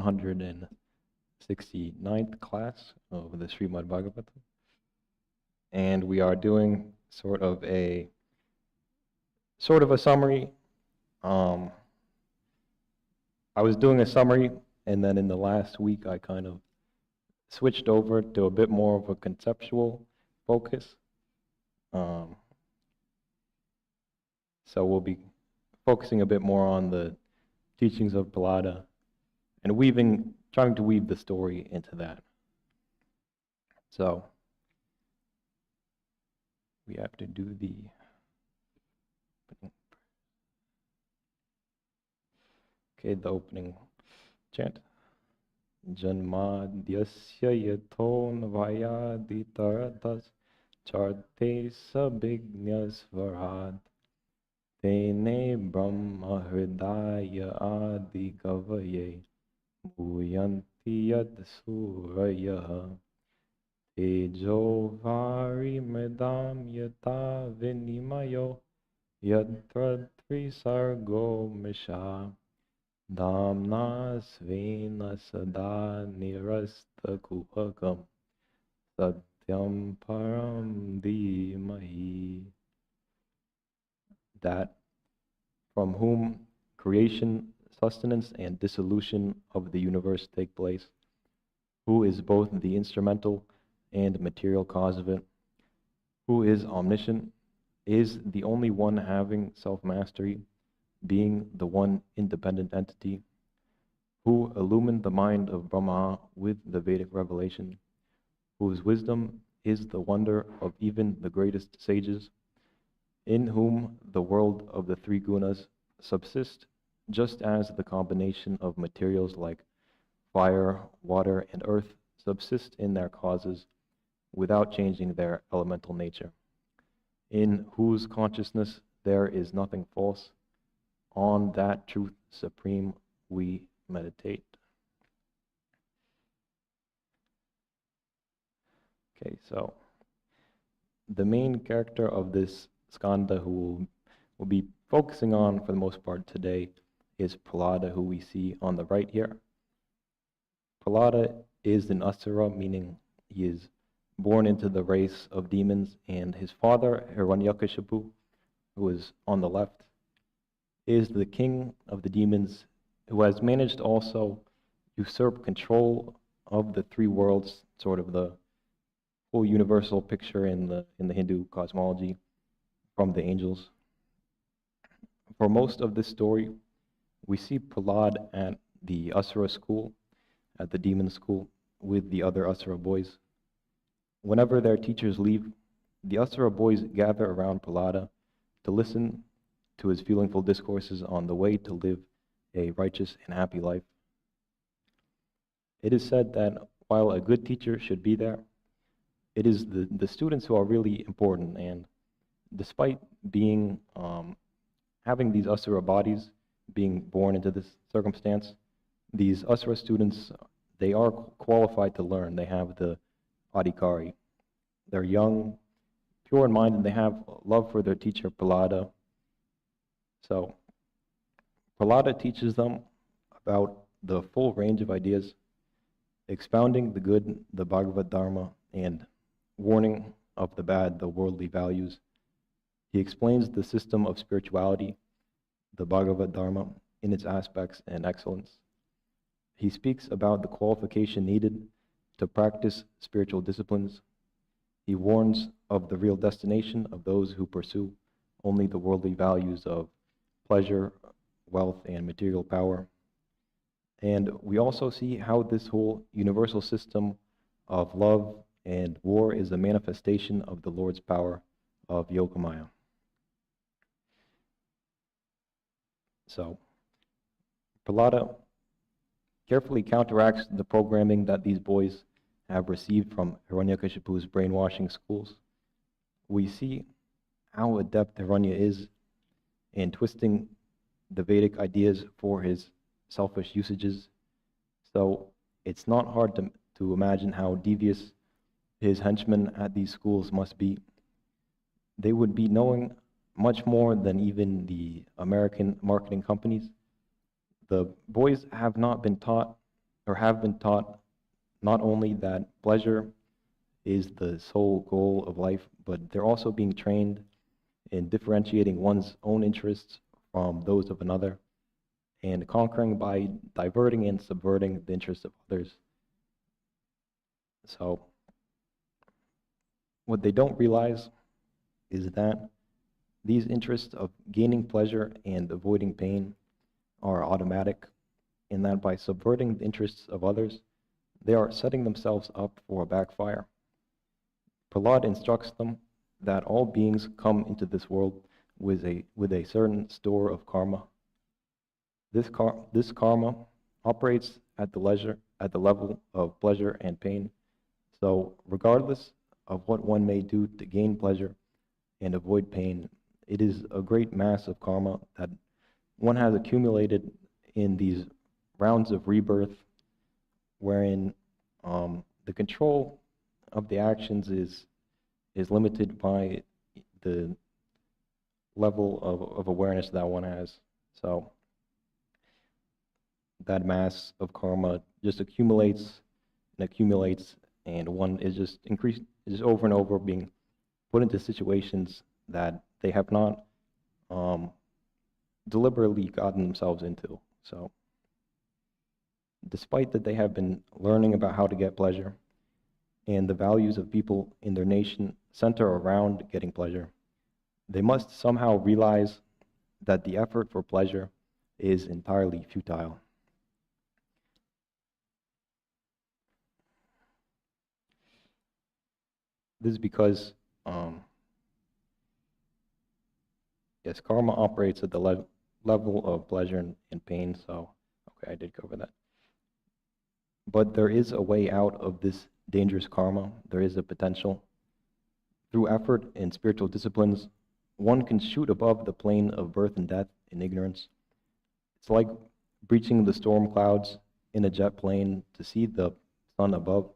169th class of the Srimad Bhagavatam. And we are doing sort of a summary. I was doing a summary, and then in the last week I kind of switched over to a bit more of a conceptual focus. So we'll be focusing a bit more on the teachings of Prahlada and trying to weave the story into that. So we have to do the opening chant. Janmadhyasya yathon vayaditaratas charte sabignyas varad tene brahma hridaya adi gavaye bhuyanti yad suraya tejo vari medam yata vinimayo yatra trisargo misha Dhamna svena sada nirasta kuhakam satyam param dhimahi. That from whom creation, sustenance, and dissolution of the universe take place, who is both the instrumental and material cause of it, who is omniscient, is the only one having self-mastery, being the one independent entity, who illumined the mind of Brahma with the Vedic revelation, whose wisdom is the wonder of even the greatest sages, in whom the world of the three gunas subsist just as the combination of materials like fire, water, and earth subsist in their causes without changing their elemental nature, in whose consciousness there is nothing false. On that truth supreme we meditate. Okay, so the main character of this skanda who we'll be focusing on for the most part today is Prahlada, who we see on the right here. Prahlada is an asura, meaning he is born into the race of demons, and his father, Hiranyakashipu, who is on the left, is the king of the demons, who has managed also usurp control of the three worlds, sort of the full universal picture in the Hindu cosmology from the angels. For most of this story, we see Prahlada at the Asura school, at the demon school, with the other Asura boys. Whenever their teachers leave, the Asura boys gather around Prahlada to listen to his feelingful discourses on the way to live a righteous and happy life. It is said that while a good teacher should be there, it is the students who are really important, and despite being having these asura bodies, being born into this circumstance, these asura students, they are qualified to learn. They have the adhikari. They're young, pure in mind, and they have love for their teacher Prahlada. So Prahlada teaches them about the full range of ideas, expounding the good, the Bhagavad Dharma, and warning of the bad, the worldly values. He explains the system of spirituality, the Bhagavad Dharma, in its aspects and excellence. He speaks about the qualification needed to practice spiritual disciplines. He warns of the real destination of those who pursue only the worldly values of pleasure, wealth, and material power. And we also see how this whole universal system of love and war is a manifestation of the Lord's power of Yogamaya. So, Prahlada carefully counteracts the programming that these boys have received from Hiranyakashipu's brainwashing schools. We see how adept Hiranya is in twisting the Vedic ideas for his selfish usages. So it's not hard to imagine how devious his henchmen at these schools must be. They would be knowing much more than even the American marketing companies. The boys have not been taught or have been taught not only that pleasure is the sole goal of life, but they're also being trained in differentiating one's own interests from those of another, and conquering by diverting and subverting the interests of others. So, what they don't realize is that these interests of gaining pleasure and avoiding pain are automatic, and that by subverting the interests of others, they are setting themselves up for a backfire. Prahlada instructs them that all beings come into this world with a certain store of karma. This karma operates at the level of pleasure and pain. So regardless of what one may do to gain pleasure and avoid pain, it is a great mass of karma that one has accumulated in these rounds of rebirth, wherein the control of the actions is limited by the level of awareness that one has. So that mass of karma just accumulates and accumulates, and one is just over and over being put into situations that they have not deliberately gotten themselves into. So despite that they have been learning about how to get pleasure, and the values of people in their nation center around getting pleasure, they must somehow realize that the effort for pleasure is entirely futile. This is because, yes, karma operates at the level of pleasure and pain, so, okay, I did cover that. But there is a way out of this dangerous karma. There is a potential. Through effort in spiritual disciplines, one can shoot above the plane of birth and death in ignorance. It's like breaching the storm clouds in a jet plane to see the sun above,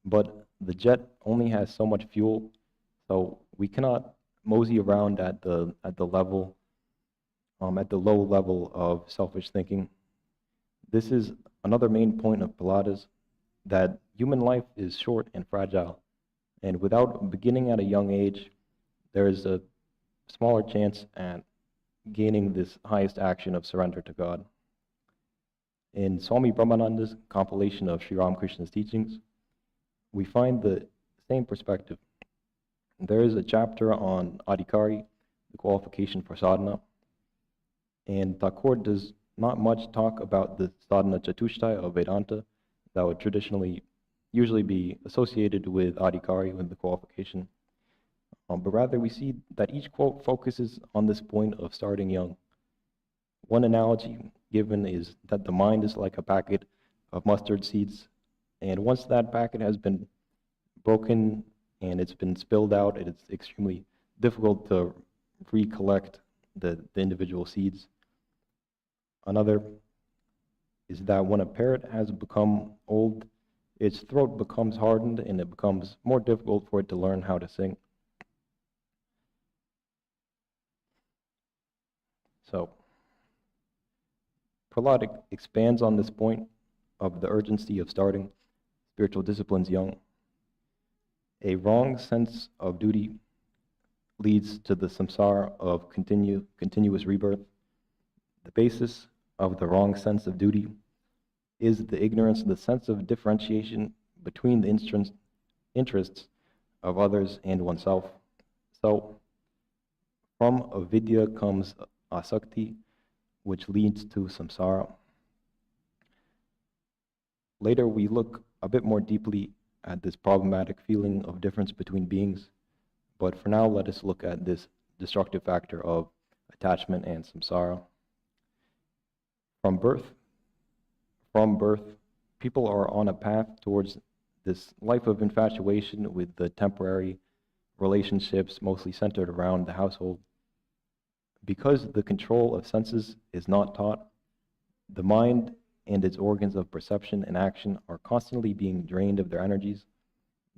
but the jet only has so much fuel, so we cannot mosey around at the low level of selfish thinking. This is another main point of Prahlada's, that human life is short and fragile, and without beginning at a young age, there is a smaller chance at gaining this highest action of surrender to God. In Swami Brahmananda's compilation of Sri Ramakrishna's teachings, we find the same perspective. There is a chapter on adhikari, the qualification for sadhana, and Thakur does not much talk about the sadhana chatushtai of Vedanta that would usually be associated with adhikari, with the qualification. But rather we see that each quote focuses on this point of starting young. One analogy given is that the mind is like a packet of mustard seeds, and once that packet has been broken and it's been spilled out, it's extremely difficult to recollect the individual seeds. Another is that when a parrot has become old, its throat becomes hardened and it becomes more difficult for it to learn how to sing. So, Prahlada expands on this point of the urgency of starting spiritual disciplines young. A wrong sense of duty leads to the samsara of continuous rebirth. The basis of the wrong sense of duty is the ignorance of the sense of differentiation between the interests of others and oneself. So, from avidya comes asakti, which leads to samsara. Later we look a bit more deeply at this problematic feeling of difference between beings, but for now let us look at this destructive factor of attachment and samsara. From birth, people are on a path towards this life of infatuation with the temporary relationships mostly centered around the household. Because the control of senses is not taught, the mind and its organs of perception and action are constantly being drained of their energies.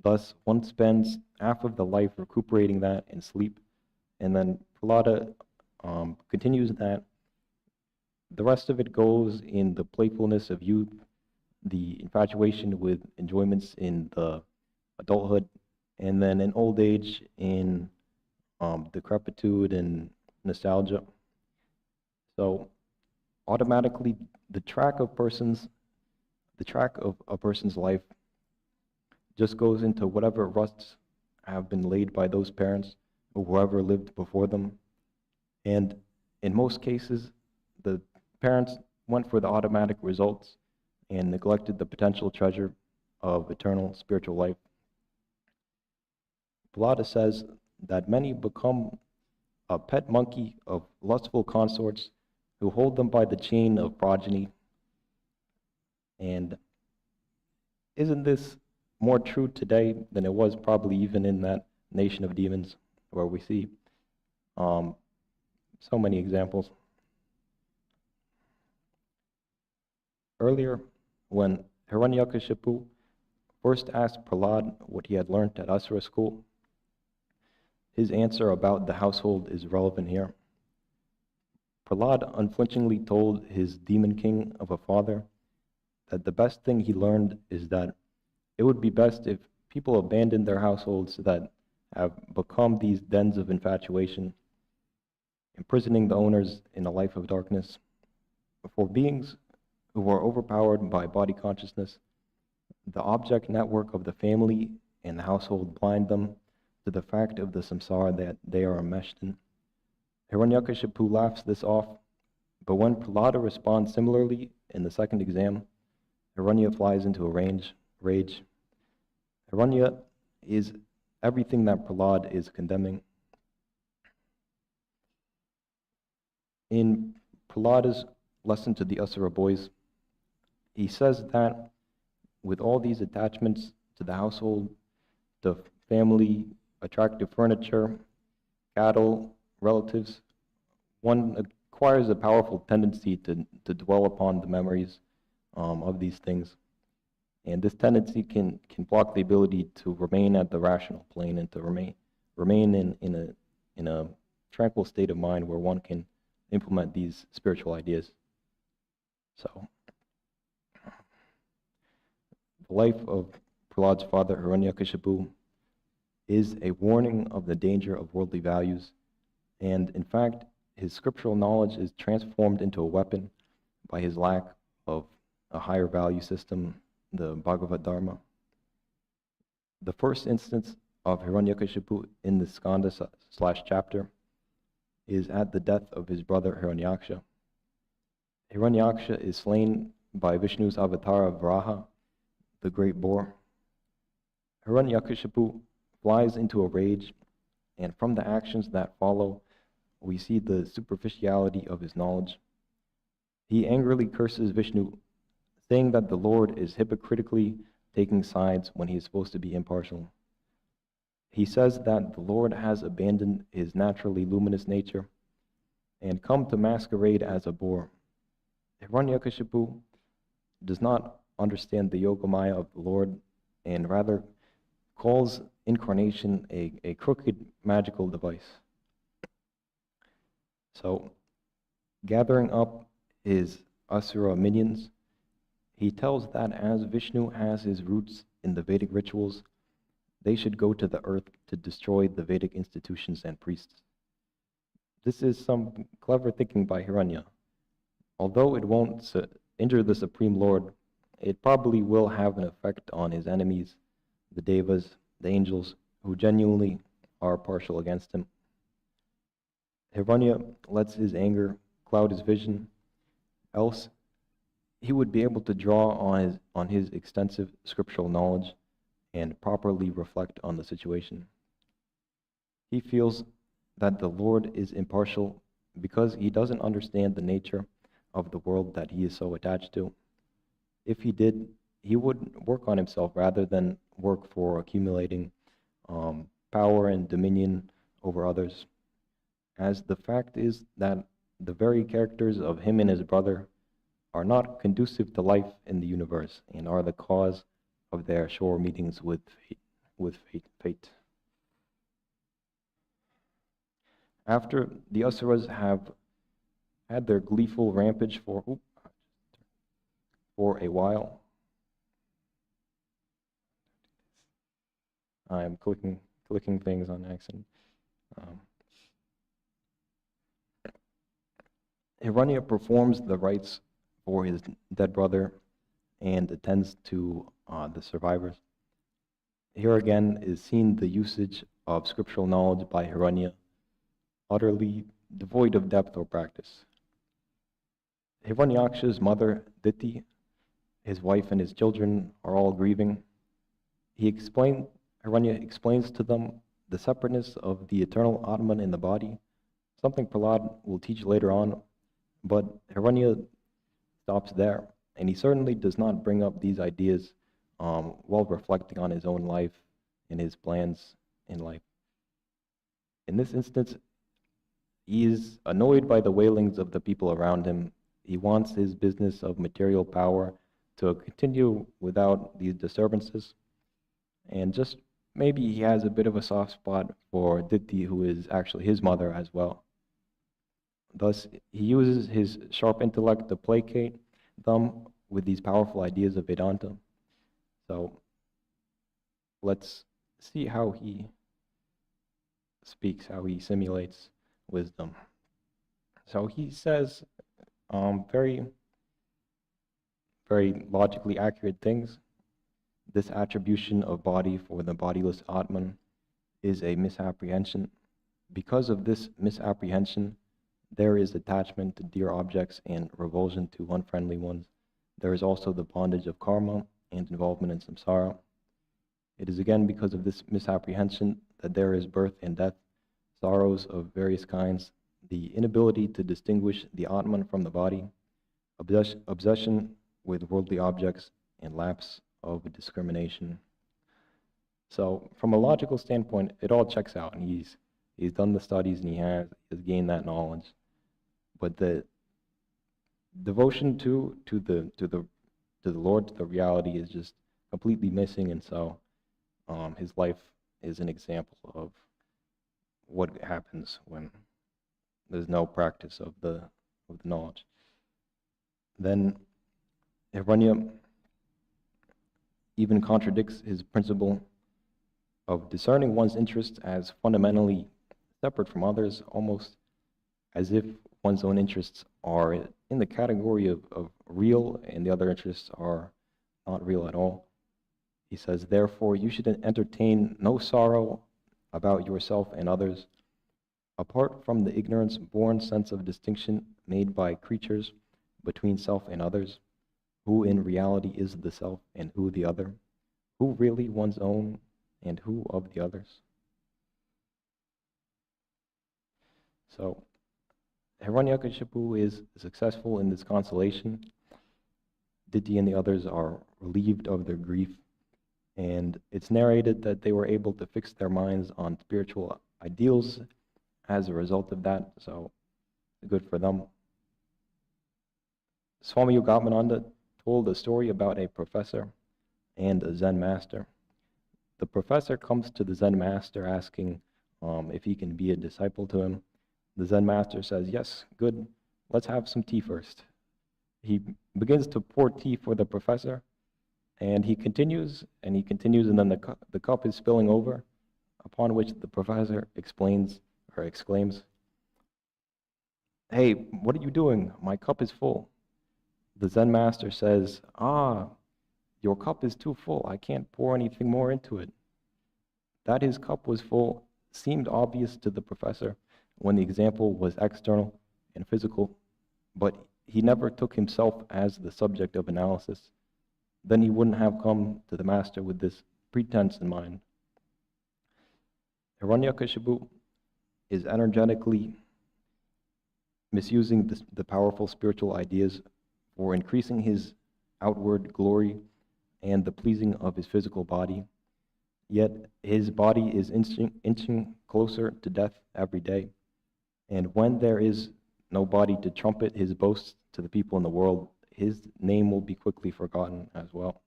Thus, one spends half of the life recuperating that in sleep, and then Prahlada continues that the rest of it goes in the playfulness of youth, the infatuation with enjoyments in the adulthood, and then in old age in decrepitude and nostalgia. So automatically, the track of a person's life just goes into whatever ruts have been laid by those parents or whoever lived before them. And in most cases, the parents went for the automatic results and neglected the potential treasure of eternal spiritual life. Prahlada says that many become a pet monkey of lustful consorts who hold them by the chain of progeny. And isn't this more true today than it was probably even in that nation of demons where we see so many examples? Earlier, when Hiranyakashipu first asked Prahlad what he had learned at Asura school, his answer about the household is relevant here. Prahlad unflinchingly told his demon king of a father that the best thing he learned is that it would be best if people abandoned their households that have become these dens of infatuation, imprisoning the owners in a life of darkness. For beings who are overpowered by body consciousness, the object network of the family and the household blind them to the fact of the samsara that they are enmeshed in. Hiranyakashipu laughs this off, but when Prahlada responds similarly in the second exam, Hiranya flies into a rage. Hiranya is everything that Prahlad is condemning. In Prahlada's lesson to the Asura boys, he says that with all these attachments to the household, to family, attractive furniture, cattle, relatives, one acquires a powerful tendency to dwell upon the memories of these things. And this tendency can block the ability to remain at the rational plane and to remain in a tranquil state of mind where one can implement these spiritual ideas. So, the life of Prahlad's father, Hiranyakashipu, is a warning of the danger of worldly values, and in fact, his scriptural knowledge is transformed into a weapon by his lack of a higher value system, the Bhagavad Dharma. The first instance of Hiranyakashipu in the skanda/chapter is at the death of his brother Hiranyaksha. Hiranyaksha is slain by Vishnu's avatar Varaha, the great boar. Hiranyakashipu flies into a rage, and from the actions that follow, we see the superficiality of his knowledge. He angrily curses Vishnu, saying that the Lord is hypocritically taking sides when he is supposed to be impartial. He says that the Lord has abandoned his naturally luminous nature and come to masquerade as a boar. Hiranyakashipu does not understand the yogamaya of the Lord and rather calls incarnation a crooked magical device. So, gathering up his Asura minions, he tells that as Vishnu has his roots in the Vedic rituals, they should go to the earth to destroy the Vedic institutions and priests. This is some clever thinking by Hiranya. Although it won't injure the Supreme Lord, it probably will have an effect on his enemies, the devas, the angels, who genuinely are partial against him. Hiranya lets his anger cloud his vision, else he would be able to draw on his extensive scriptural knowledge and properly reflect on the situation. He feels that the Lord is impartial because he doesn't understand the nature of the world that he is so attached to. If he did, he would work on himself rather than work for accumulating power and dominion over others. As the fact is that the very characters of him and his brother are not conducive to life in the universe and are the cause of their sure meetings with fate. After the Asuras have had their gleeful rampage for a while, I'm clicking things on accident. Hiranya performs the rites for his dead brother and attends to the survivors. Here again is seen the usage of scriptural knowledge by Hiranya, utterly devoid of depth or practice. Hiranyaksha's mother, Diti, his wife and his children are all grieving. Hiranya explains to them the separateness of the eternal Atman in the body, something Prahlada will teach later on, but Hiranya stops there, and he certainly does not bring up these ideas while reflecting on his own life and his plans in life. In this instance, he is annoyed by the wailings of the people around him. He wants his business of material power to continue without these disturbances, and just maybe he has a bit of a soft spot for Diti, who is actually his mother as well. Thus, he uses his sharp intellect to placate them with these powerful ideas of Vedanta. So, let's see how he speaks, how he simulates wisdom. So he says very, very logically accurate things. This attribution of body for the bodiless Atman is a misapprehension. Because of this misapprehension, there is attachment to dear objects and revulsion to unfriendly ones. There is also the bondage of karma and involvement in samsara. It is again because of this misapprehension that there is birth and death, sorrows of various kinds, the inability to distinguish the Atman from the body, obsession with worldly objects, and lapse of discrimination. So from a logical standpoint, it all checks out, and he's done the studies and he has gained that knowledge. But the devotion to the Lord, to the reality, is just completely missing, and so his life is an example of what happens when there's no practice of the knowledge. Then Hiranya even contradicts his principle of discerning one's interests as fundamentally separate from others, almost as if one's own interests are in the category of real and the other interests are not real at all. He says, therefore, you should entertain no sorrow about yourself and others, apart from the ignorance-born sense of distinction made by creatures between self and others, who in reality is the self and who the other, who really one's own and who of the others. So, Hiranyakashipu is successful in this consolation. Diti and the others are relieved of their grief, and it's narrated that they were able to fix their minds on spiritual ideals as a result of that, so good for them. Swami Yogamananda told a story about a professor and a Zen master. The professor comes to the Zen master asking if he can be a disciple to him. The Zen master says, yes, good, let's have some tea first. He begins to pour tea for the professor, and he continues, and then the cup is spilling over, upon which the professor exclaims, hey, what are you doing? My cup is full. The Zen master says, your cup is too full. I can't pour anything more into it. That his cup was full seemed obvious to the professor when the example was external and physical, but he never took himself as the subject of analysis. Then he wouldn't have come to the master with this pretense in mind. Hiranyakashipu is energetically misusing the powerful spiritual ideas for increasing his outward glory and the pleasing of his physical body. Yet his body is inching closer to death every day. And when there is no body to trumpet his boasts to the people in the world, his name will be quickly forgotten as well.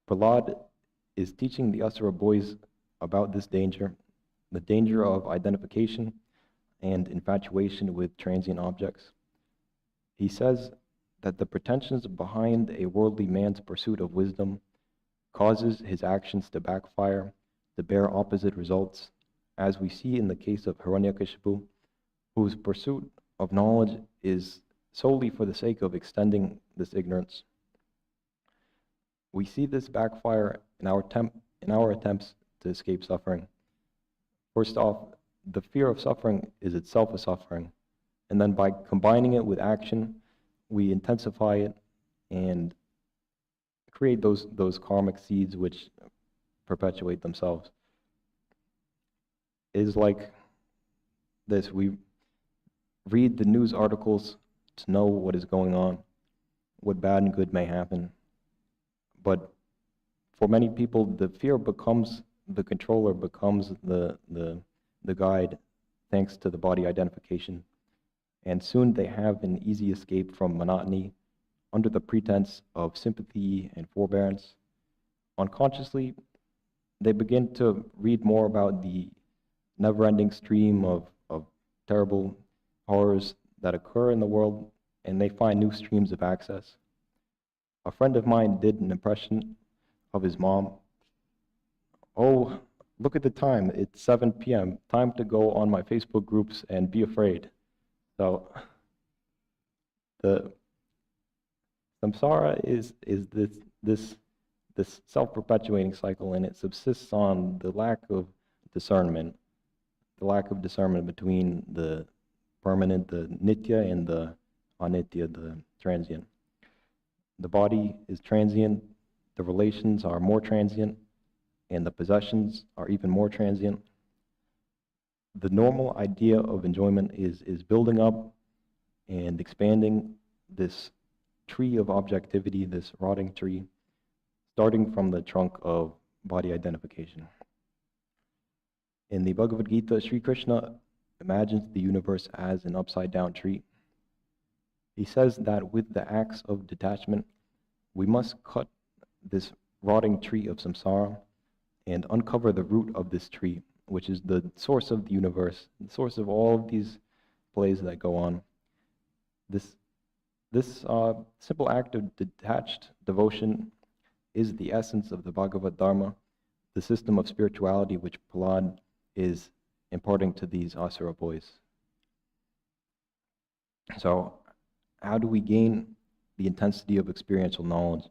Prahlada is teaching the Asura boys about this danger, the danger of identification and infatuation with transient objects. He says that the pretensions behind a worldly man's pursuit of wisdom causes his actions to backfire, to bear opposite results, as we see in the case of Hiranyakashipu, whose pursuit of knowledge is solely for the sake of extending this ignorance. We see this backfire in our attempts to escape suffering. First off, the fear of suffering is itself a suffering, and then by combining it with action, we intensify it and create those karmic seeds which perpetuate themselves. It is like this: we read the news articles to know what is going on, what bad and good may happen. But for many people, the fear becomes the controller, becomes the guide, thanks to the body identification. And soon they have an easy escape from monotony under the pretense of sympathy and forbearance. Unconsciously, they begin to read more about the never-ending stream of terrible horrors that occur in the world, and they find new streams of access. A friend of mine did an impression of his mom. "Oh, look at the time, it's 7 p.m., time to go on my Facebook groups and be afraid." So the samsara is this self-perpetuating cycle, and it subsists on the lack of discernment between the permanent, the nitya, and the anitya, the transient. The body is transient, the relations are more transient, and the possessions are even more transient. The normal idea of enjoyment is building up and expanding this tree of objectivity, this rotting tree, starting from the trunk of body identification. In the Bhagavad Gita, Sri Krishna imagines the universe as an upside-down tree. He says that with the axe of detachment, we must cut this rotting tree of samsara and uncover the root of this tree, which is the source of the universe, the source of all of these plays that go on. This simple act of detached devotion is the essence of the Bhagavad Dharma, the system of spirituality which Prahlada is imparting to these asura boys. So, how do we gain the intensity of experiential knowledge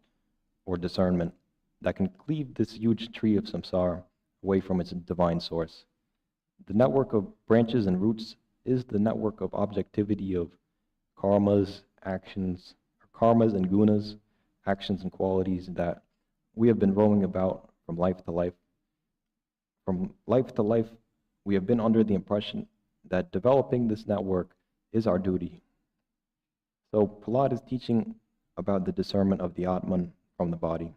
or discernment that can cleave this huge tree of samsara away from its divine source? The network of branches and roots is the network of objectivity of karmas, actions, karmas and gunas, actions and qualities that we have been roaming about from life to life. From life to life, we have been under the impression that developing this network is our duty. So Prahlada is teaching about the discernment of the Atman from the body.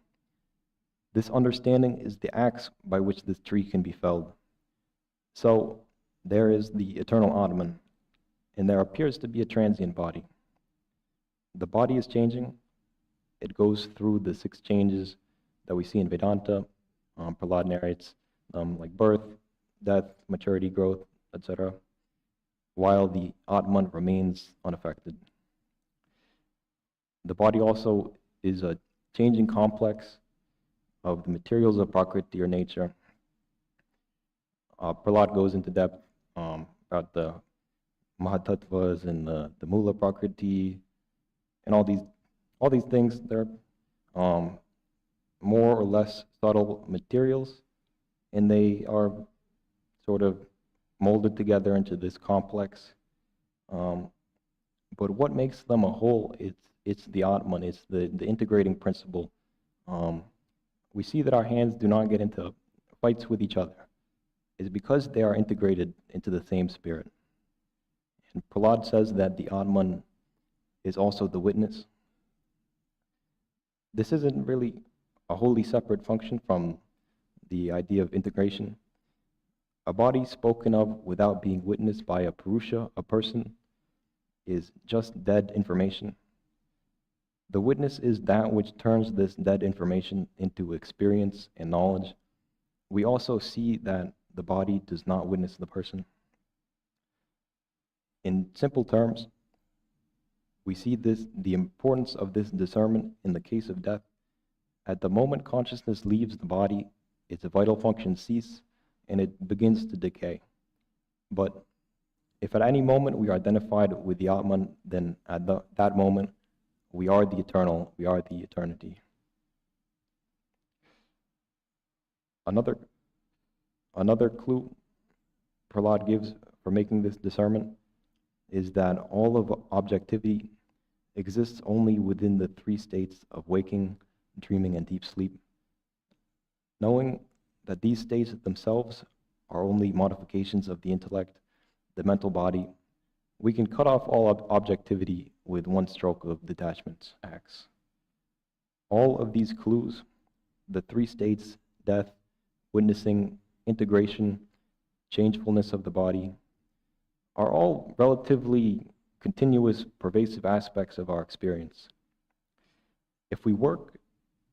This understanding is the axe by which this tree can be felled. So there is the eternal Atman, and there appears to be a transient body. The body is changing. It goes through the 6 changes that we see in Vedanta. Prahlada narrates like birth, death, maturity, growth, etc., while the Atman remains unaffected. The body also is a changing complex of the materials of Prakriti or nature. Prahlada goes into depth about the Mahatattvas and the Mula Prakriti and all these things. They're more or less subtle materials, and they are sort of molded together into this complex. But what makes them a whole, it's the Atman, it's the integrating principle. We see that our hands do not get into fights with each other. It's because they are integrated into the same spirit. And Prahlada says that the Atman is also the witness. This isn't really a wholly separate function from the idea of integration. A body spoken of without being witnessed by a Purusha, a person, is just dead information. The witness is that which turns this dead information into experience and knowledge. We also see that the body does not witness the person. In simple terms, we see the importance of this discernment in the case of death, At the moment consciousness leaves the body, its vital functions cease and it begins to decay. But if at any moment we are identified with the Atman, then at that moment we are the eternal, we are the eternity. Another clue Prahlada gives for making this discernment is that all of objectivity exists only within the three states of waking, dreaming, and deep sleep. Knowing that these states themselves are only modifications of the intellect, the mental body, we can cut off all objectivity with one stroke of detachment's axe. All of these clues, the three states, death, witnessing, integration, changefulness of the body, are all relatively continuous, pervasive aspects of our experience. If we work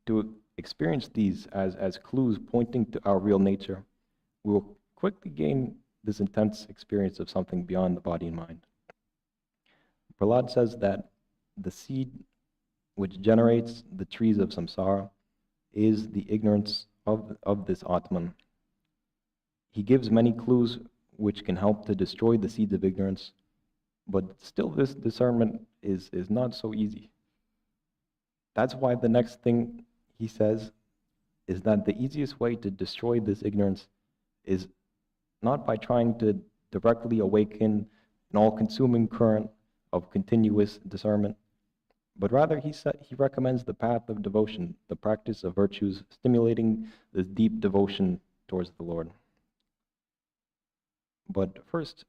to experience these as clues pointing to our real nature, we will quickly gain this intense experience of something beyond the body and mind. Prahlada says that the seed which generates the trees of samsara is the ignorance of this Atman. He gives many clues which can help to destroy the seeds of ignorance, but still this discernment is not so easy. That's why the next thing he says is that the easiest way to destroy this ignorance is not by trying to directly awaken an all-consuming current of continuous discernment, but rather he recommends the path of devotion, the practice of virtues, stimulating this deep devotion towards the Lord. But first,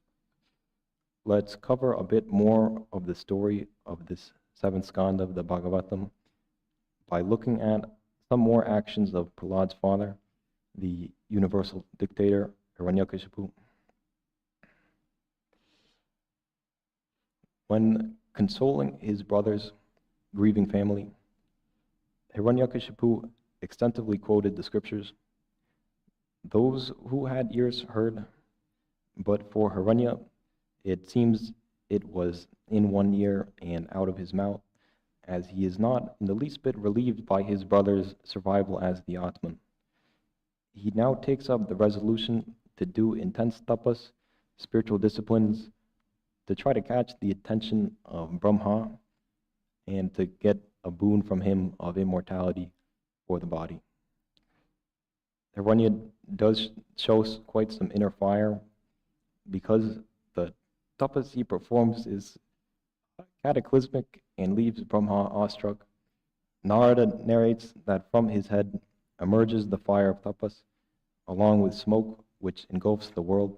let's cover a bit more of the story of this seventh skanda of the Bhagavatam by looking at some more actions of Prahlada's father, the universal dictator, Hiranyakashipu. When consoling his brother's grieving family, Hiranyakashipu extensively quoted the scriptures. Those who had ears heard, but for Hiranya, it seems it was in one ear and out of his mouth, as he is not in the least bit relieved by his brother's survival as the Atman. He now takes up the resolution to do intense tapas, spiritual disciplines, to try to catch the attention of Brahma and to get a boon from him of immortality for the body. Hiranya does show quite some inner fire because the tapas he performs is cataclysmic and leaves Brahma awestruck. Narada narrates that from his head emerges the fire of tapas, along with smoke which engulfs the world.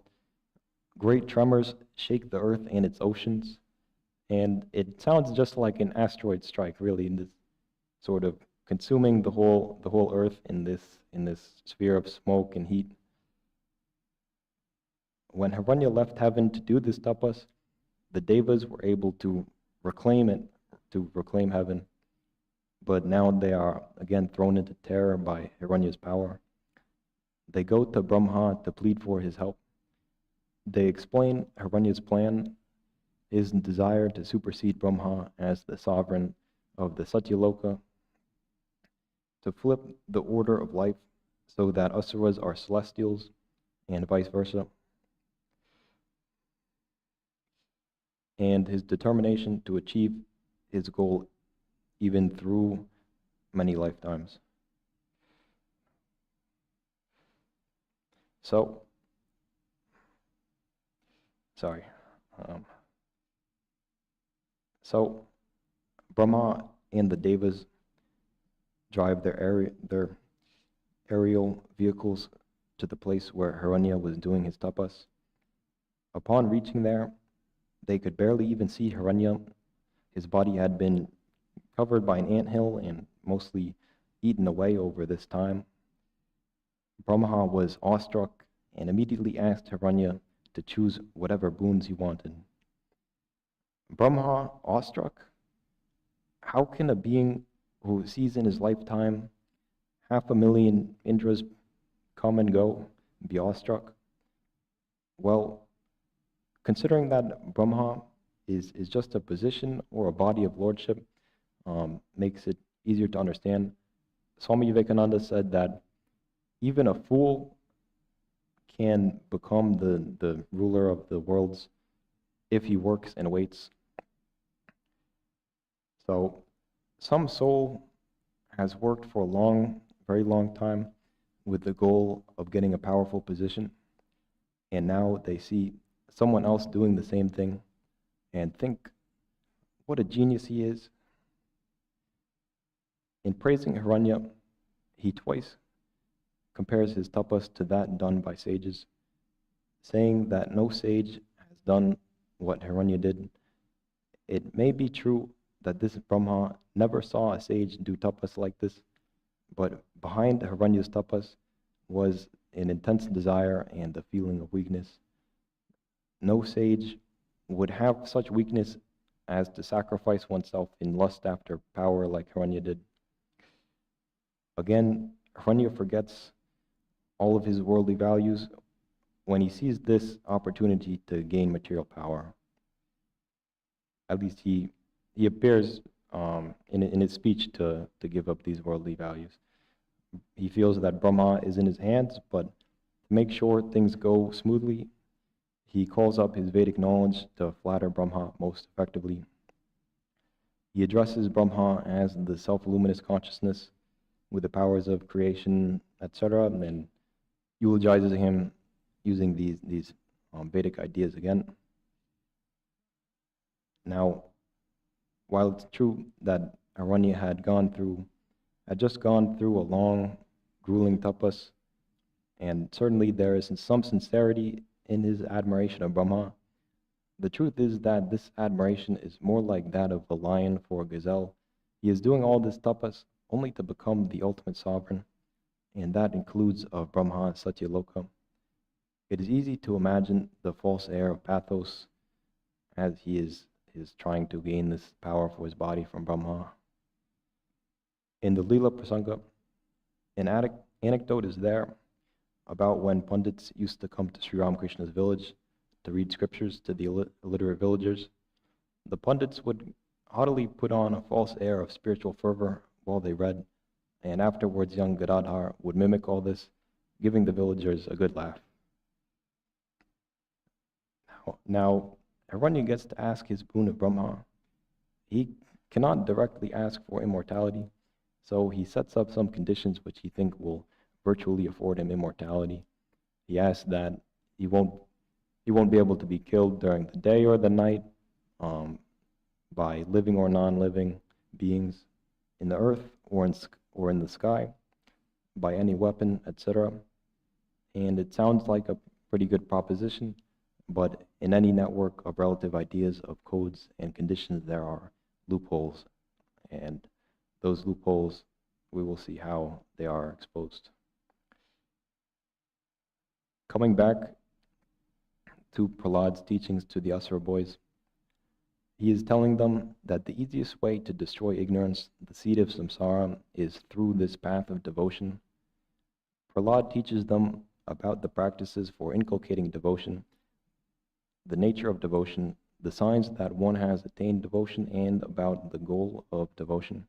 Great tremors shake the earth and its oceans, and it sounds just like an asteroid strike, really, in this sort of consuming the whole earth in this sphere of smoke and heat. When Hiranya left heaven to do this tapas, the devas were able to reclaim it, to reclaim heaven, but now they are again thrown into terror by Hiranya's power. They go to Brahma to plead for his help. They explain Hiranya's plan, his desire to supersede Brahma as the sovereign of the Satyaloka, to flip the order of life so that asuras are celestials and vice versa, and his determination to achieve his goal even through many lifetimes. So Brahma and the devas drive their aerial vehicles to the place where Hiranya was doing his tapas. Upon reaching there, they could barely even see Hiranya. His body had been covered by an anthill and mostly eaten away over this time. Brahma was awestruck and immediately asked Hiranya to choose whatever boons he wanted. Brahma, awestruck? How can a being who sees in his lifetime 500,000 Indras come and go be awestruck? Well, considering that Brahma is just a position or a body of lordship, makes it easier to understand. Swami Vivekananda said that even a fool can become the ruler of the worlds if he works and waits. So some soul has worked for a long, very long time with the goal of getting a powerful position, and now they see someone else doing the same thing and think, what a genius he is. In praising Hiranya, he twice compares his tapas to that done by sages, saying that no sage has done what Hiranya did. It may be true that this Brahma never saw a sage do tapas like this, but behind Hiranya's tapas was an intense desire and a feeling of weakness. No sage would have such weakness as to sacrifice oneself in lust after power like Hiranya did. Again, Hiranya forgets all of his worldly values when he sees this opportunity to gain material power. At least he appears in his speech to give up these worldly values. He feels that Brahma is in his hands, but to make sure things go smoothly, he calls up his Vedic knowledge to flatter Brahma most effectively. He addresses Brahma as the self-luminous consciousness with the powers of creation, etc., and then eulogizes him using these Vedic ideas again. Now, while it's true that Hiranya had just gone through a long, grueling tapas, and certainly there is some sincerity in his admiration of Brahma, the truth is that this admiration is more like that of a lion for a gazelle. He is doing all this tapas only to become the ultimate sovereign, and that includes of Brahma Satyaloka. It is easy to imagine the false air of pathos as he is trying to gain this power for his body from Brahma. In the Leela Prasanga, an anecdote is there about when Pandits used to come to Sri Ramakrishna's village to read scriptures to the illiterate villagers. The Pandits would haughtily put on a false air of spiritual fervor while they read, and afterwards young Gadadhar would mimic all this, giving the villagers a good laugh. Now, Hiranya gets to ask his boon of Brahma. He cannot directly ask for immortality, so he sets up some conditions which he thinks will virtually afford him immortality. He asks that he won't be able to be killed during the day or the night by living or non-living beings in the earth or in the sky, by any weapon, etc. And it sounds like a pretty good proposition, but in any network of relative ideas of codes and conditions, there are loopholes, and those loopholes, we will see how they are exposed. Coming back to Prahlad's teachings to the Asura boys, he is telling them that the easiest way to destroy ignorance, the seed of samsara, is through this path of devotion. Prahlad teaches them about the practices for inculcating devotion, the nature of devotion, the signs that one has attained devotion, and about the goal of devotion.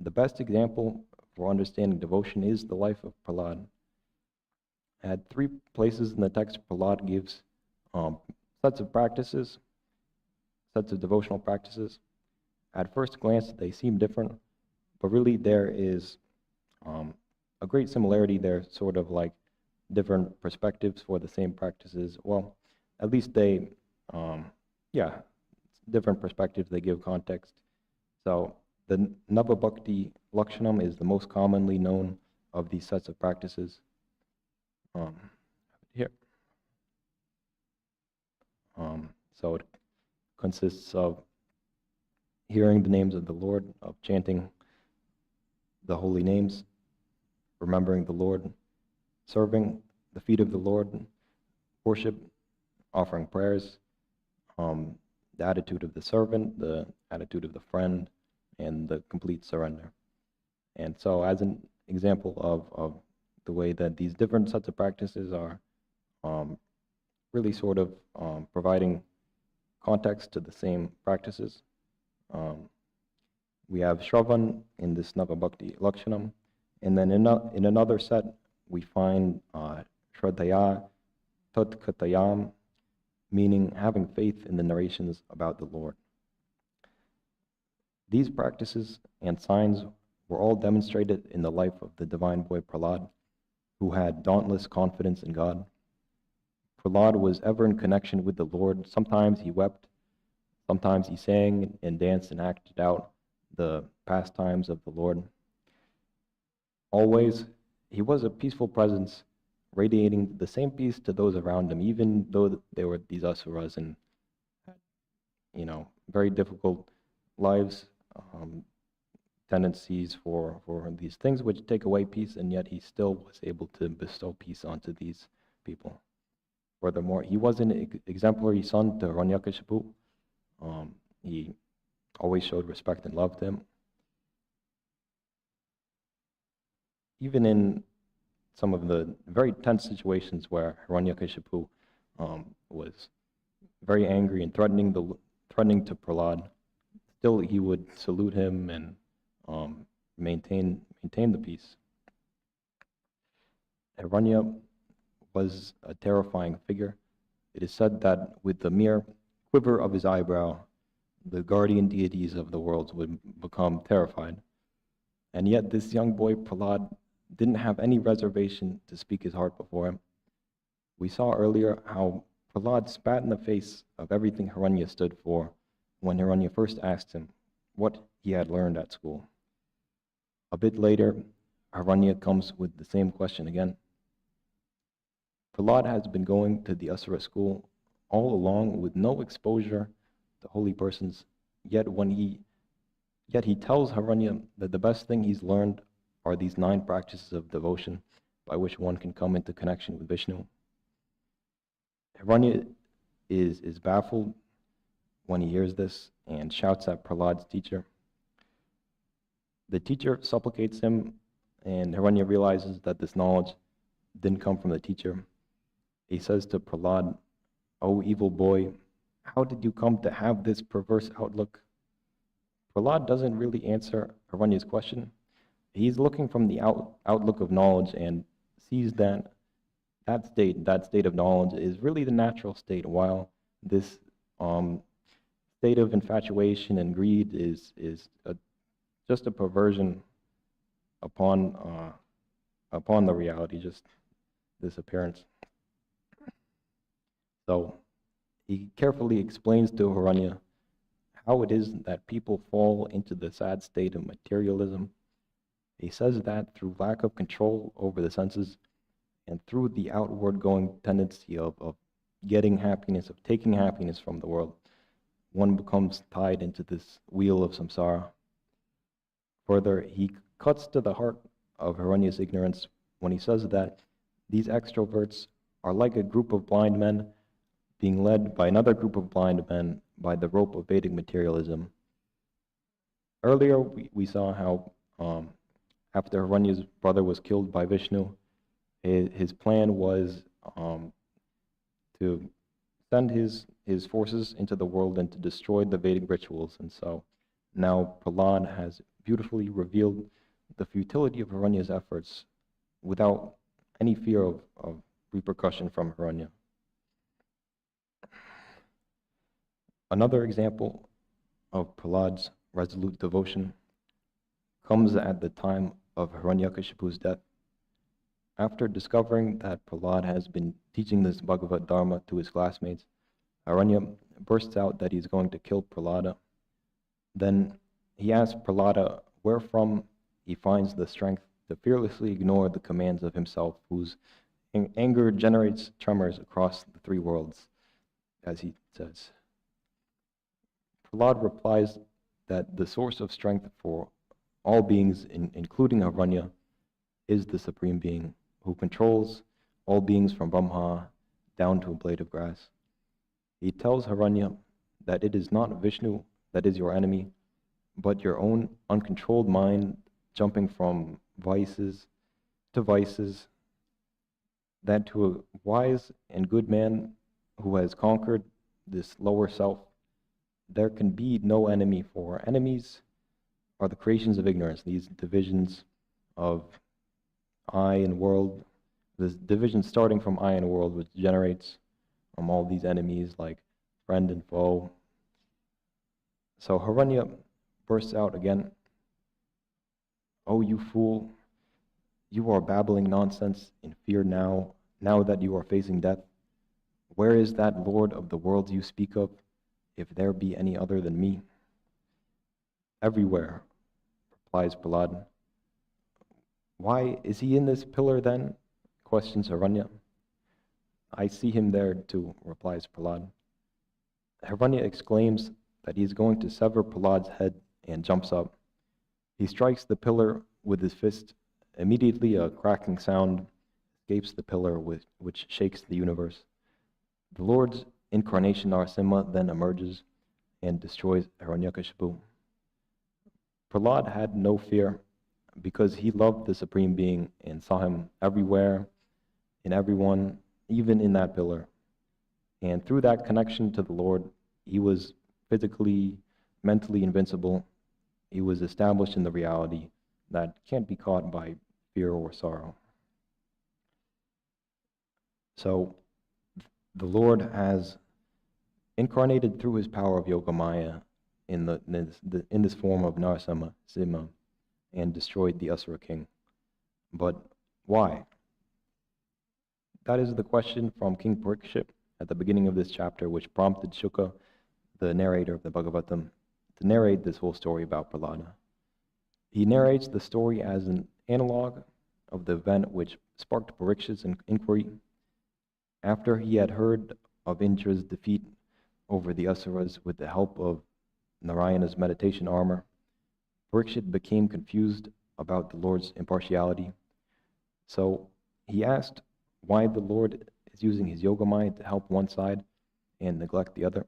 The best example for understanding devotion is the life of Prahlad. At 3 places in the text, Prahlad gives sets of devotional practices. At first glance, they seem different, but really there is a great similarity there, sort of like different perspectives for the same practices. Well, at least they, different perspectives, they give context. So the Nava Bhakti Lakshanam is the most commonly known of these sets of practices. Here. So it consists of hearing the names of the Lord, of chanting the holy names, remembering the Lord, serving the feet of the Lord, worship, offering prayers, the attitude of the servant, the attitude of the friend, and the complete surrender. And so as an example of the way that these different sets of practices are really sort of providing context to the same practices. We have Shravan in this Nava Bhakti Lakshanam, And then in another set, we find Shraddhaya Tatkatayam, meaning having faith in the narrations about the Lord. These practices and signs were all demonstrated in the life of the divine boy Prahlad, who had dauntless confidence in God. Prahlad was ever in connection with the Lord. Sometimes he wept, sometimes he sang and danced and acted out the pastimes of the Lord. Always, he was a peaceful presence, radiating the same peace to those around him, even though there were these asuras and, very difficult lives, tendencies for these things which take away peace, and yet he still was able to bestow peace onto these people. Furthermore, he was an exemplary son to Hiranyakashipu. He always showed respect and loved him. Even in some of the very tense situations where Hiranyakashipu was very angry and threatening to Prahlad, still he would salute him and maintain the peace. Hiranya was a terrifying figure. It is said that with the mere quiver of his eyebrow, the guardian deities of the worlds would become terrified. And yet this young boy, Prahlad, didn't have any reservation to speak his heart before him. We saw earlier how Prahlad spat in the face of everything Hiranya stood for when Hiranya first asked him what he had learned at school. A bit later, Hiranya comes with the same question again. Prahlad has been going to the Asura school all along with no exposure to holy persons, yet he tells Hiranya that the best thing he's learned are these 9 practices of devotion by which one can come into connection with Vishnu. Hiranya is baffled when he hears this and shouts at Prahlad's teacher. The teacher supplicates him, and Hiranya realizes that this knowledge didn't come from the teacher. He says to Prahlad, "O evil boy, how did you come to have this perverse outlook?" Prahlad doesn't really answer Hiranya's question. He's looking from the outlook of knowledge and sees that state of knowledge is really the natural state, while this state of infatuation and greed is just a perversion upon the reality, just this appearance. So he carefully explains to Hiranya how it is that people fall into the sad state of materialism. He says that through lack of control over the senses and through the outward going tendency of getting happiness, of taking happiness from the world, one becomes tied into this wheel of samsara. Further, he cuts to the heart of Hiranya's ignorance when he says that these extroverts are like a group of blind men being led by another group of blind men by the rope of Vedic materialism. Earlier, we saw how after Hiranya's brother was killed by Vishnu, his plan was to send his forces into the world and to destroy the Vedic rituals. And so now Prahlad has beautifully revealed the futility of Hiranya's efforts without any fear of repercussion from Hiranya. Another example of Prahlad's resolute devotion comes at the time of Hiranyakashipu's death. After discovering that Prahlad has been teaching this Bhagavad Dharma to his classmates, Hiranya bursts out that he's going to kill Prahlada. Then he asks Prahlada where from he finds the strength to fearlessly ignore the commands of himself, whose anger generates tremors across the 3 worlds, as he says. Prahlad replies that the source of strength for all beings, including Hiranya, is the Supreme Being, who controls all beings from Brahma down to a blade of grass. He tells Hiranya that it is not Vishnu that is your enemy, but your own uncontrolled mind jumping from vices to vices, that to a wise and good man who has conquered this lower self, there can be no enemy, for enemies are the creations of ignorance, these divisions of I and world, this division starting from I and world, which generates all these enemies like friend and foe. So Hiranya bursts out again, "Oh, you fool, you are babbling nonsense in fear now that you are facing death. Where is that Lord of the worlds you speak of, if there be any other than me?" "Everywhere," replies Prahlada. "Why, is he in this pillar then?" questions Hiranya. "I see him there too," replies Prahlada. Hiranya exclaims that he is going to sever Prahlada's head and jumps up. He strikes the pillar with his fist. Immediately a cracking sound escapes the pillar, which shakes the universe. The Lord's incarnation Narasimha then emerges and destroys Hiranyakashipu. Prahlada had no fear because he loved the Supreme Being and saw him everywhere, in everyone, even in that pillar. And through that connection to the Lord, he was physically, mentally invincible. He was established in the reality that can't be caught by fear or sorrow. So the Lord has incarnated through his power of Yogamaya in this form of Narasimha and destroyed the Asura king. But why? That is the question from King Parikshit at the beginning of this chapter, which prompted Shuka, the narrator of the Bhagavatam, to narrate this whole story about Prahlada. He narrates the story as an analog of the event which sparked Parikshit's inquiry. After he had heard of Indra's defeat over the Asuras with the help of Narayana's meditation armor, Parikshit became confused about the Lord's impartiality. So he asked why the Lord is using his Yogamaya to help one side and neglect the other.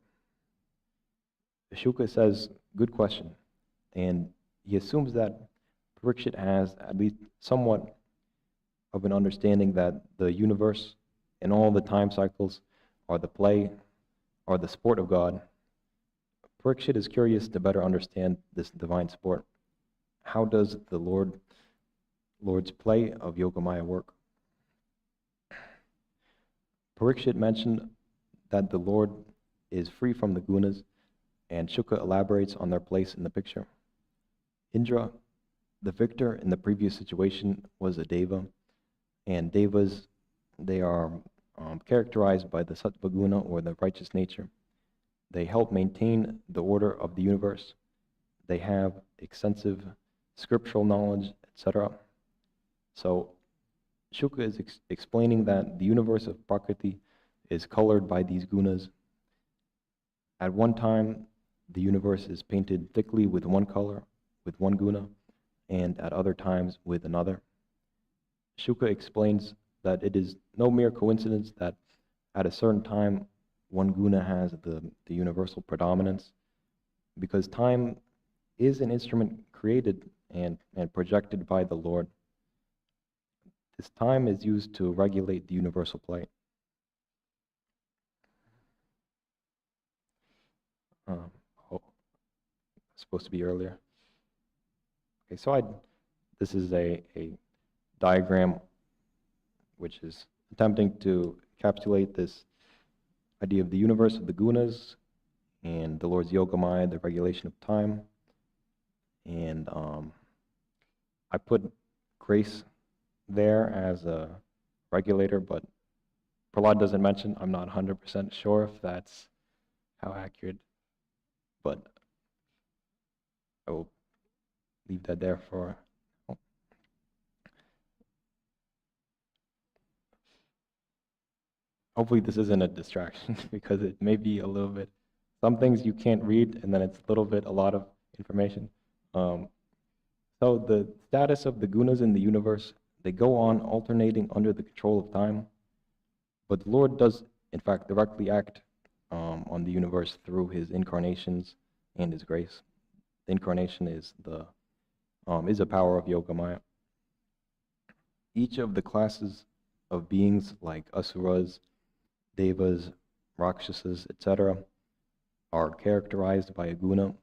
Shuka says, "Good question," and he assumes that Parikshit has at least somewhat of an understanding that the universe and all the time cycles are the sport of God. Parikshit is curious to better understand this divine sport. How does the Lord's play of Yogamaya work? Parikshit mentioned that the Lord is free from the gunas, and Shuka elaborates on their place in the picture. Indra, the victor in the previous situation, was a deva, and devas, they are characterized by the sattva guna, or the righteous nature. They help maintain the order of the universe. They have extensive scriptural knowledge, etc. So Shuka is explaining that the universe of Prakriti is colored by these gunas. At one time, the universe is painted thickly with one color, with one guna, and at other times with another. Shuka explains that it is no mere coincidence that at a certain time one guna has the universal predominance, because time is an instrument created and projected by the Lord. This time is used to regulate the universal play. Supposed to be earlier. Okay, so this is a diagram which is attempting to encapsulate this idea of the universe of the gunas and the Lord's Yogamaya, the regulation of time. And I put grace there as a regulator, but Prahlada doesn't mention. I'm not 100% sure if that's how accurate, but I will leave that there for. Hopefully this isn't a distraction because it may be a little bit, some things you can't read and then it's a lot of information. So the status of the gunas in the universe, they go on alternating under the control of time, but the Lord does in fact directly act on the universe through his incarnations and his grace. The incarnation is a power of Yogamaya. Each of the classes of beings like asuras, devas, rakshasas, etc., are characterized by a guna,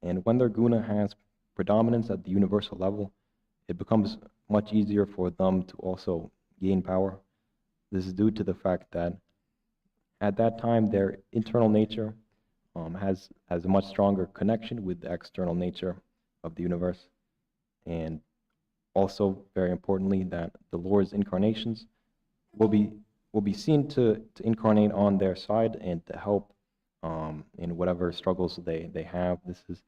and when their guna has predominance at the universal level, it becomes much easier for them to also gain power. This is due to the fact that at that time their internal nature has a much stronger connection with the external nature of the universe, and also very importantly that the Lord's incarnations will be seen to incarnate on their side and to help in whatever struggles they have. This is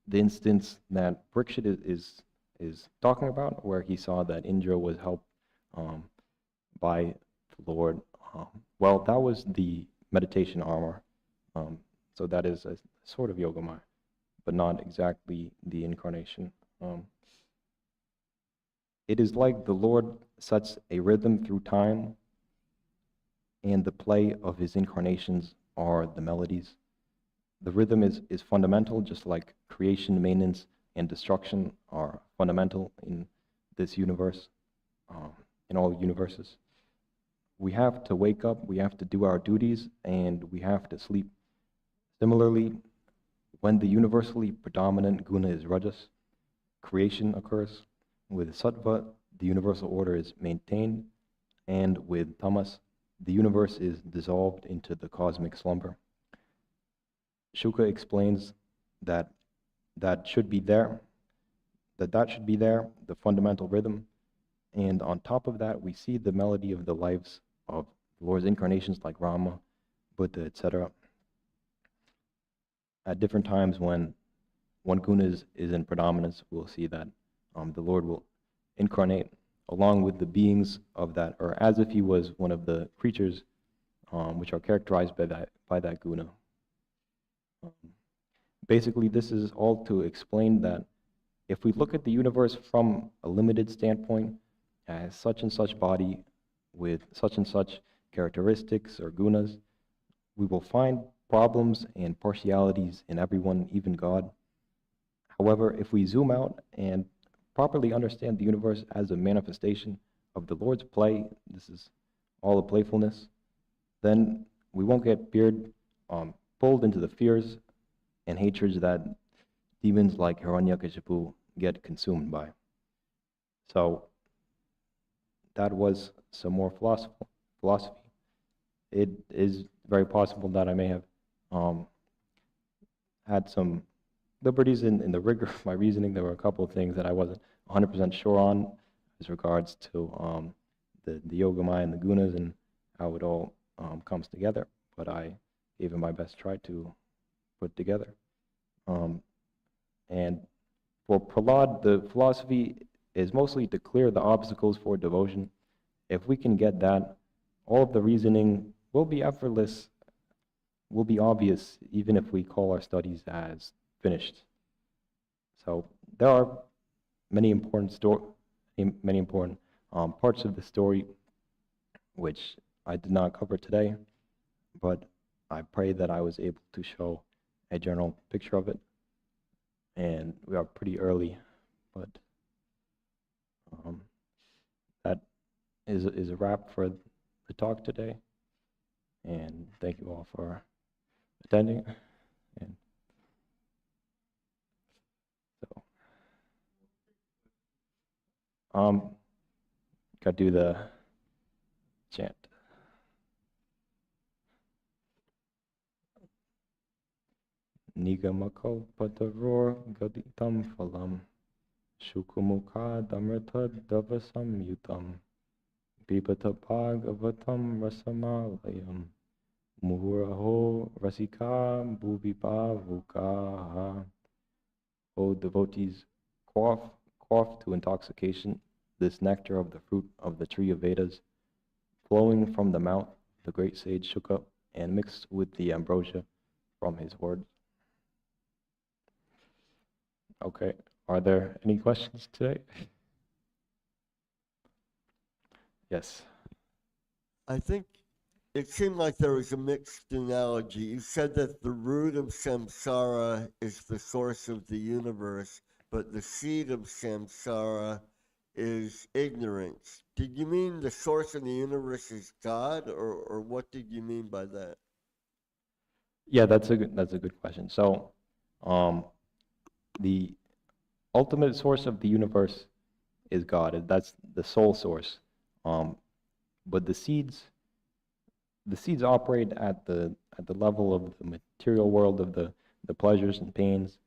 the instance that Parikshit is talking about, where he saw that Indra was helped by the Lord. Well, that was the meditation armor. So that is a sort of Yogamaya, but not exactly the incarnation. It is like the Lord sets a rhythm through time, and the play of his incarnations are the melodies. The rhythm is fundamental, just like creation, maintenance, and destruction are fundamental in this universe, in all universes. We have to wake up, we have to do our duties, and we have to sleep. Similarly, when the universally predominant guna is rajas, creation occurs. With sattva, the universal order is maintained, and with tamas, the universe is dissolved into the cosmic slumber. Shuka explains that should be there, the fundamental rhythm, and on top of that, we see the melody of the lives of the Lord's incarnations like Rama, Buddha, etc. At different times when one guna is in predominance, we'll see that the Lord will incarnate along with the beings of that, or as if he was one of the creatures which are characterized by that guna. Basically, this is all to explain that if we look at the universe from a limited standpoint, as such and such body with such and such characteristics or gunas, we will find problems and partialities in everyone, even God. However, if we zoom out and properly understand the universe as a manifestation of the Lord's play, this is all a playfulness, then we won't get pulled into the fears and hatreds that demons like Hiranyakashipu get consumed by. So that was some more philosophy. It is very possible that I may have had some liberties in the rigor of my reasoning. There were a couple of things that I wasn't 100% sure on as regards to the Yogamaya and the gunas and how it all comes together, but I gave it my best try to put together. And for Prahlada, the philosophy is mostly to clear the obstacles for devotion. If we can get that, all of the reasoning will be effortless, will be obvious, even if we call our studies as finished. So there are many important parts of the story which I did not cover today, but I pray that I was able to show a general picture of it. And we are pretty early, but that is a wrap for the talk today. And thank you all for attending. And so, gotta do the chant. Nigamako pataror gaditam phalam shukumukha damrata davasam yutam pipata bhagavatam rasamalayam muhuraho rasika bhuvipa vukaha. O devotees, quaff to intoxication this nectar of the fruit of the tree of Vedas, flowing from the mouth of the great sage Shuka and mixed with the ambrosia from his words. Okay, are there any questions today? Yes. I think it seemed like there was a mixed analogy. You said that the root of samsara is the source of the universe, but the seed of samsara is ignorance. Did you mean the source of the universe is God, or what did you mean by that? Yeah, that's a good question. So, the ultimate source of the universe is God. That's the sole source. But the seeds operate at the level of the material world, of the pleasures and pains,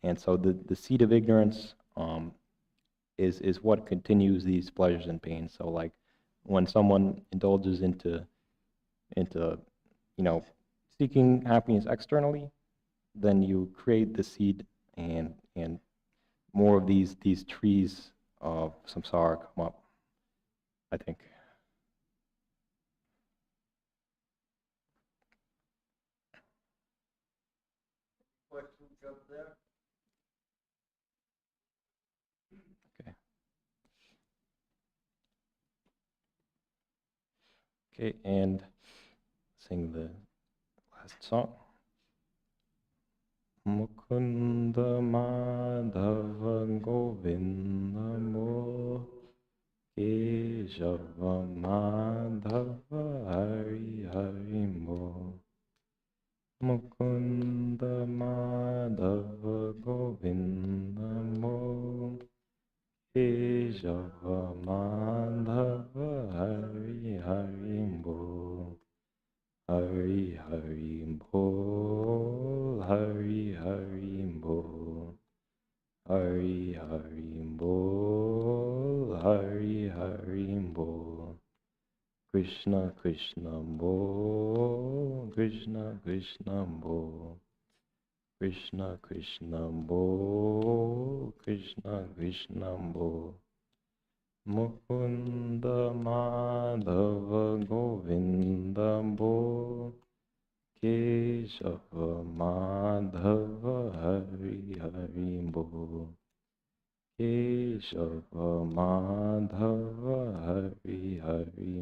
and so the seed of ignorance is what continues these pleasures and pains. So like when someone indulges into seeking happiness externally, then you create the seed, and more of these trees of samsara come up, I think. Questions up there? Okay. Okay, and sing the last song. Mukunda Madhava Govinda Mo Keshava Madhava Hari Hari Mo. Mukunda Madhava Govinda Mo Keshava Madhava Hari Hari Mo. Hari Hari Bol, Hari Hari Bol, Hari Hari Bol, Hari Hari Bol. Krishna Krishna Bol, Krishna Krishna Bol, Krishna Krishna Bol, Krishna Krishna Bol. Mukunda Madhava Govinda Bol, Keshava Madhava Hari Hari Bol, Keshava Madhava Hari Hari